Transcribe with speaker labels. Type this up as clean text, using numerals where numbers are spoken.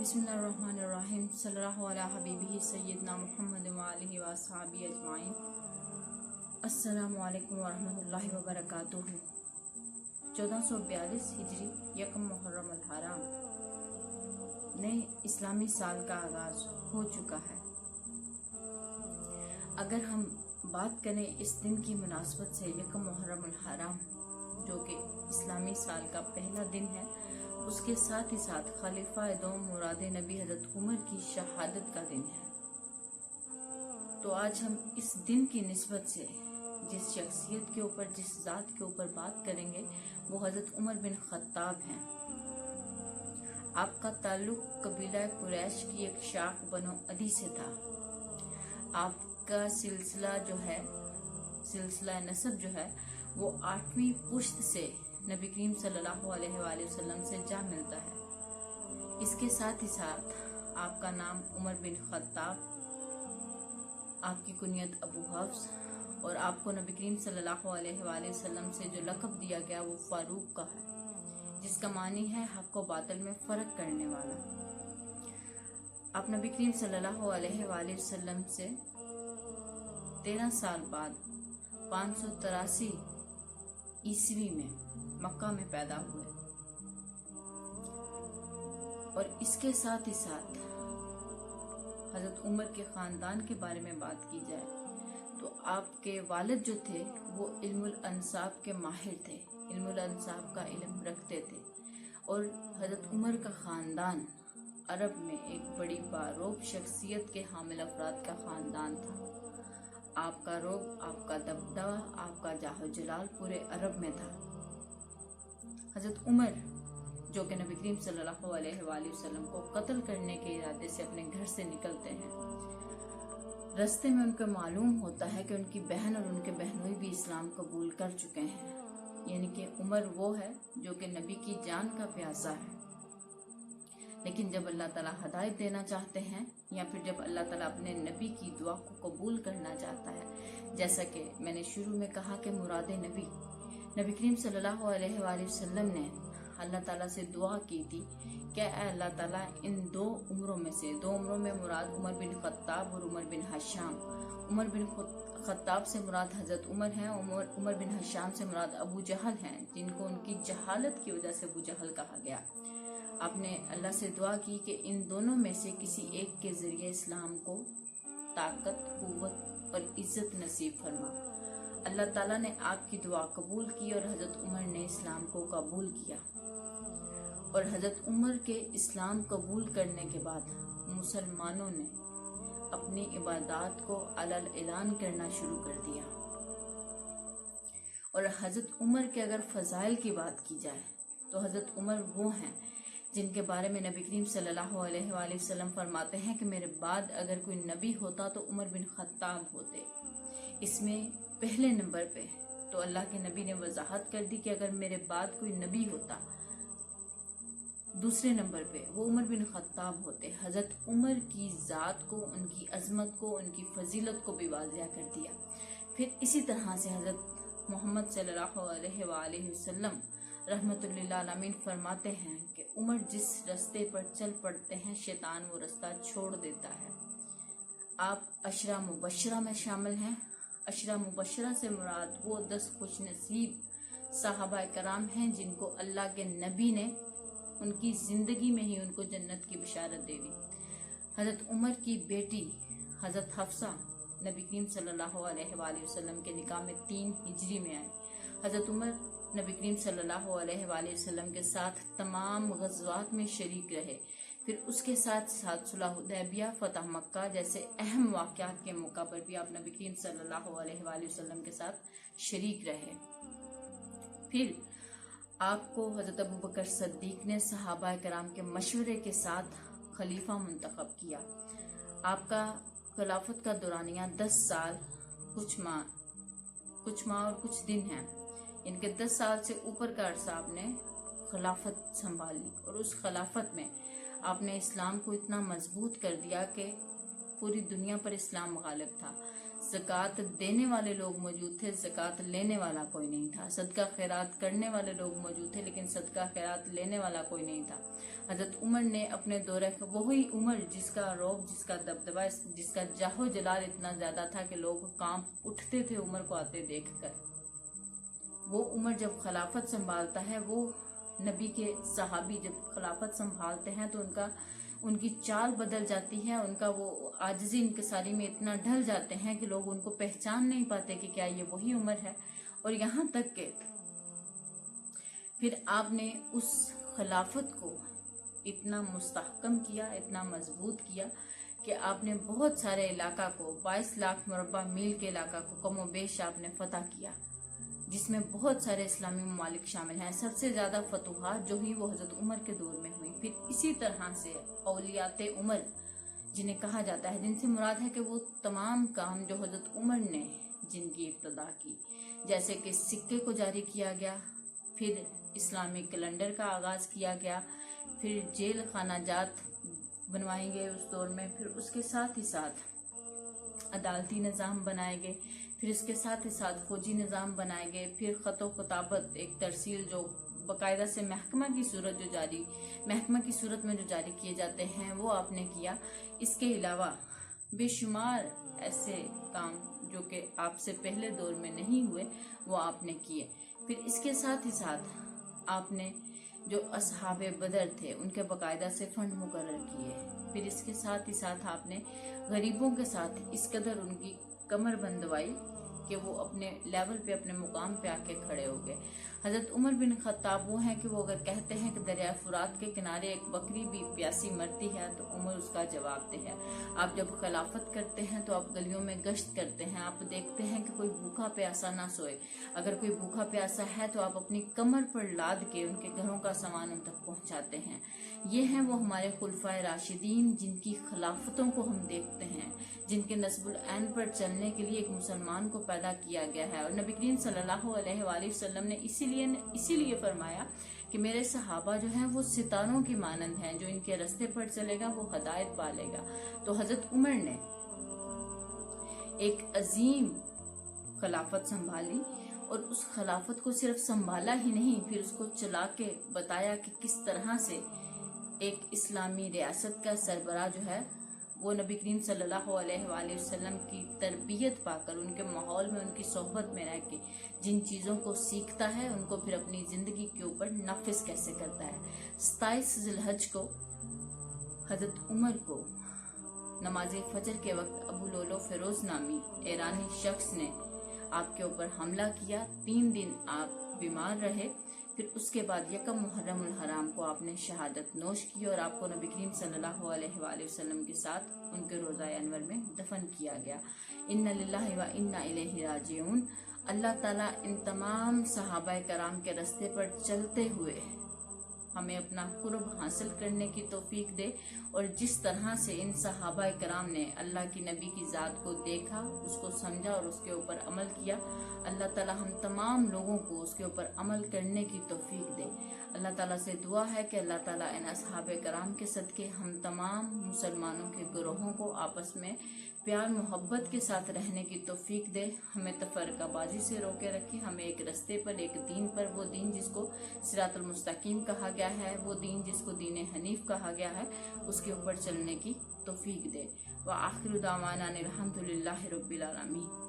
Speaker 1: बिस्मिल्लाहिर्रहमानिर्रहीम सल्लल्लाहु अला हबीबिही सय्यदना मुहम्मद व आलिहि व अस्हाबिही अजमाइन। अस्सलामु अलैकुम व रहमतुल्लाहि व बरकातुहू। 1442 हिजरी यकम मुहर्रम अल हराम नए इस्लामी साल का आगाज हो चुका है। अगर हम बात करें इस दिन की मुनासबत से, यकम मुहर्रम अल हराम जो कि इस्लामी साल का पहला दिन है, उसके साथ ही साथ खलीफा दोम मुराद नबी हज़रत उमर की शहादत का दिन है। तो आज हम इस दिन की निस्बत से जिस शख्सियत के ऊपर, जिस ज़ात के ऊपर बात करेंगे वो हज़रत उमर बिन खत्ताब हैं। आपका ताल्लुक कबीला कुरैश की एक शाख बनो अदी से था। आपका सिलसिला जो है, सिलसिला नसब जो है, वो 8वीं पुश्त से नबी करीम सल्लल्लाहु अलैहि वसल्लम से जा मिलता है। इसके साथ ही साथ आपका नाम उमर बिन खत्ताब, आपकी कुनियत अबू हफ्स, और आपको नबी करीम सल्लल्लाहु अलैहि वसल्लम से जो लक़ब दिया गया वो फारूक का है, जिसका मानी है हक व बातिल में फ़र्क करने वाला। आप नबी करीम सल्लल्लाहु अलैहि वसल्लम से 13 साल बाद 583 ईस्वी में मक्का में पैदा हुए। और इसके साथ ही साथ हज़रत उमर के ख़ानदान के बारे में बात की जाए तो आपके वालिद जो थे वो इल्मुल अंसाब के माहिर थे, इल्मुल अंसाब का इल्म रखते थे। और हज़रत उमर का ख़ानदान अरब में एक बड़ी बारोब शख्सियत के हामिल अफराद का ख़ानदान था। आपका रोब, आपका दबदबा, आपका जाहो जलाल पूरे अरब में था। हज़रत उमर जो कि नबी करीम सल्लल्लाहु अलैहि वसल्लम को कत्ल करने के इरादे से अपने घर से निकलते हैं। रास्ते में उनको मालूम होता है कि उनकी बहन और उनके बहनोई भी इस्लाम कबूल कर चुके हैं, यानी कि उमर वो है जो कि नबी की जान का प्यासा है। लेकिन जब अल्लाह ताला हदायत देना चाहते हैं या फिर जब अल्लाह ताला अपने नबी की दुआ को कबूल करना चाहता है, जैसा कि मैंने शुरू में कहा कि मुराद नबी करीम सल्लल्लाहु अलैहि वसल्लम ने अल्लाह ताला से दुआ की थी कि अल्लाह ताला इन दो उम्रों में से, दो उम्रों में मुराद उमर बिन खत्ताब और उमर बिन हशाम, उमर बिन खत्ताब से मुराद हज़रत उमर हैं, उमर बिन हशाम से मुराद अबू जहल हैं, जिनको उनकी जहालत की वजह से अबू जहल कहा गया। आपने अल्लाह से दुआ की कि इन दोनों में से किसी एक के ज़रिए इस्लाम को ताकत, कुव्वत और इज़्ज़त नसीब फरमा। अल्लाह ताला ने आपकी दुआ कबूल की और हज़रत उमर ने इस्लाम को कबूल किया। और हज़रत उमर के इस्लाम कबूल करने के बाद मुसलमानों ने अपनी इबादत को अलल ऐलान करना शुरू कर दिया। और हज़रत उमर के अगर फ़ज़ाइल की बात की जाए तो हज़रत उमर वो हैं जिनके बारे में नबी करीम सल्लल्लाहु अलैहि वसल्लम फरमाते हैं कि मेरे बाद अगर कोई नबी होता तो उमर बिन खत्ताब होते। इसमें पहले नंबर पे तो अल्लाह के नबी ने वजाहत कर दी कि अगर मेरे बाद कोई नबी होता, दूसरे नंबर पे वो उमर बिन खत्ताब होते। हज़रत उमर की ज़ात को, उनकी अज़मत को, उनकी फजीलत को भी वाज़िया कर दिया। फिर इसी तरह से हज़रत मोहम्मद सल्लल्लाहु अलैहि वसल्लम रहमतुल लिल आलमीन फरमाते हैं कि उमर जिस रास्ते पर चल पड़ते हैं शैतान वो रास्ता छोड़ देता है। आप अशरा मुबशरा में शामिल हैं। अशरा मुबशरा से मुराद वो 10 खुशनसीब साहबा कराम हैं जिनको अल्लाह के नबी ने उनकी ज़िंदगी में ही उनको जन्नत की बशारत दे दी। हज़रत उमर की बेटी हज़रत हफ्सा नबी करीम सल्लल्लाहु अलैहि वसल्लम के निकाह में 3 हिजरी में आई। हज़रत उमर नबी करीम सल्लल्लाहु अलैहि वसल्लम के साथ तमाम ग़ज़वात में शरीक रहे। फिर उसके साथ साथ सुलह हुदैबिया, फतह मक्का जैसे अहम वाक़यात के मौका पर भी आप नबी करीम सल्लल्लाहु अलैहि वसल्लम के साथ शरीक रहे। फिर आपको हज़रत अबू बकर सद्दीक ने सहाबा कराम के मशवरे के साथ खलीफा मुंतखब किया। आपका खिलाफत का दौरानिया 10 साल कुछ माह और कुछ दिन हैं। इनके 10 साल से ऊपर का अरसा आपने खिलाफत संभाली और उस खिलाफत में आपने इस्लाम को इतना मजबूत कर दिया कि पूरी दुनिया पर इस्लाम गालिब था। ज़कात देने वाले लोग मौजूद थे, ज़कात लेने वाला कोई नहीं था। सदका खैरात करने वाले लोग मौजूद थे, लेकिन सदका खैरात लेने वाला कोई नहीं था। हजरत उमर ने अपने दौरे, वही उमर जिसका रौब, जिसका दबदबा, जिसका जाहो जलाल इतना ज्यादा था कि लोग कांप उठते थे उमर को आते देखकर, वो उमर जब खिलाफत संभालता है, वो नबी के सहाबी जब खिलाफत संभालते हैं तो उनकी चाल बदल जाती है, उनका वो आजिज़ी इंकिसारी में इतना ढल जाते हैं कि लोग उनको पहचान नहीं पाते कि क्या ये वही उमर है। और यहाँ तक कि फिर आपने उस खिलाफत को इतना मुस्तहकम किया, इतना मजबूत किया कि आपने बहुत सारे इलाका को, 22 लाख मुरब्बा मील के इलाका को कमो बेश आपने फतह किया, जिसमें बहुत सारे इस्लामी ममालिक शामिल हैं। सबसे ज्यादा फतुहात जो हुई वो हजरत उमर के दौर में हुई। फिर इसी तरह से औलियाते उमर जिन्हें कहा जाता है, जिनसे मुराद है कि वो तमाम काम जो हजरत उमर ने जिनकी इब्तदा की, जैसे कि सिक्के को जारी किया गया, फिर इस्लामिक कैलेंडर का आगाज किया गया, फिर जेल खानाजात बनवाए गए उस दौर में, फिर उसके साथ ही साथ अदालती निज़ाम बनाए गए, फिर इसके साथ ही साथ फौजी निज़ाम बनाए गए, फिर ख़तो ख़ताबत एक तरसील जो बाकायदा से महकमा की सूरत में जो जारी किए जाते हैं वो आपने किया। इसके अलावा बेशुमार ऐसे काम जो कि आपसे पहले दौर में नहीं हुए वो आपने किए। फिर इसके साथ ही साथ आपने जो असहाबे बदर थे उनके बाकायदा से फंड मुकर्रर किए। फिर इसके साथ ही साथ आपने गरीबों के साथ इस कदर उनकी कमर बंदवाई कि वो अपने लेवल पे, अपने मुकाम पे आके खड़े हो गए। हजरत उमर बिन खत्ताब वो हैं कि वो अगर कहते हैं कि दरिया फुरात के किनारे एक बकरी भी प्यासी मरती है तो उमर उसका जवाब दे है। आप जब खिलाफत करते हैं तो आप गलियों में गश्त करते हैं, आप देखते हैं कि कोई भूखा प्यासा ना सोए। अगर कोई भूखा प्यासा है तो आप अपनी कमर पर लाद के उनके घरों का सामान उन तक पहुंचाते हैं। ये हैं वो हमारे खुलफाए राशिदीन जिनकी खिलाफतों को हम देखते हैं, जिनके नस्बुल ऐन पर चलने के लिए एक मुसलमान को पैदा किया गया है। और नबी करीम सल्लल्लाहु अलैहि वसल्लम ने इसीलिए फरमाया कि मेरे सहाबा जो हैं वो सितारों की मानंद हैं, जो इनके रास्ते पर चलेगा वो हिदायत पालेगा। तो हजरत उमर ने एक अजीम खिलाफत संभाली और उस खिलाफत को सिर्फ संभाला ही नहीं, फिर उसको चला के बताया कि किस तरह से एक इस्लामी रियासत का सरबराह जो है वो नबी करीम सल्लल्लाहु अलैहि वसल्लम की तरबियत पाकर, उनके माहौल में, उनकी सोहबत में रह के जिन चीज़ों को सीखता है उनको फिर अपनी ज़िंदगी के ऊपर नाफिज कैसे करता है। 27 ज़िलहज को हजरत उमर को नमाज फजर के वक्त अबू लोलो फिरोज नामी ईरानी शख्स ने आपके ऊपर हमला किया। 3 दिन आप बीमार रहे। फिर उसके बाद यकम मुहर्रमुल हराम को आपने शहादत नोश की और आपको नबी करीम सल्लल्लाहु अलैहि वसल्लम के साथ उनके रोज़ा अनवर में दफन किया गया। इन्ना लिल्लाहि व इन्ना इलैहि राजिऊन। अल्लाह ताला इन तमाम सहाबाए कराम के रास्ते पर चलते हुए हमें अपना कुर्ब हासिल करने की तौफीक दे। और जिस तरह से इन सहाबाए कराम ने अल्लाह की नबी की ज़ात को देखा, उसको समझा और उसके ऊपर अमल किया, अल्लाह ताला हम तमाम लोगों को उसके ऊपर अमल करने की तौफीक दे। अल्लाह ताला से दुआ है कि अल्लाह ताला इन असहाबे कराम के सदके हम तमाम मुसलमानों के ग्रोहों को आपस में प्यार मोहब्बत के साथ रहने की तौफीक दे, हमें तफरकाबाजी से रोके रखे, हमें एक रस्ते पर, एक दीन पर, वो दीन जिसको सिरातुल मुस्तकीम कहा गया है, वो दीन जिसको दीन हनीफ कहा गया है, उसके ऊपर चलने की तौफीक दे। व आखिर दावाना अनिल हम्दुलिल्लाहि रब्बिल आलमीन।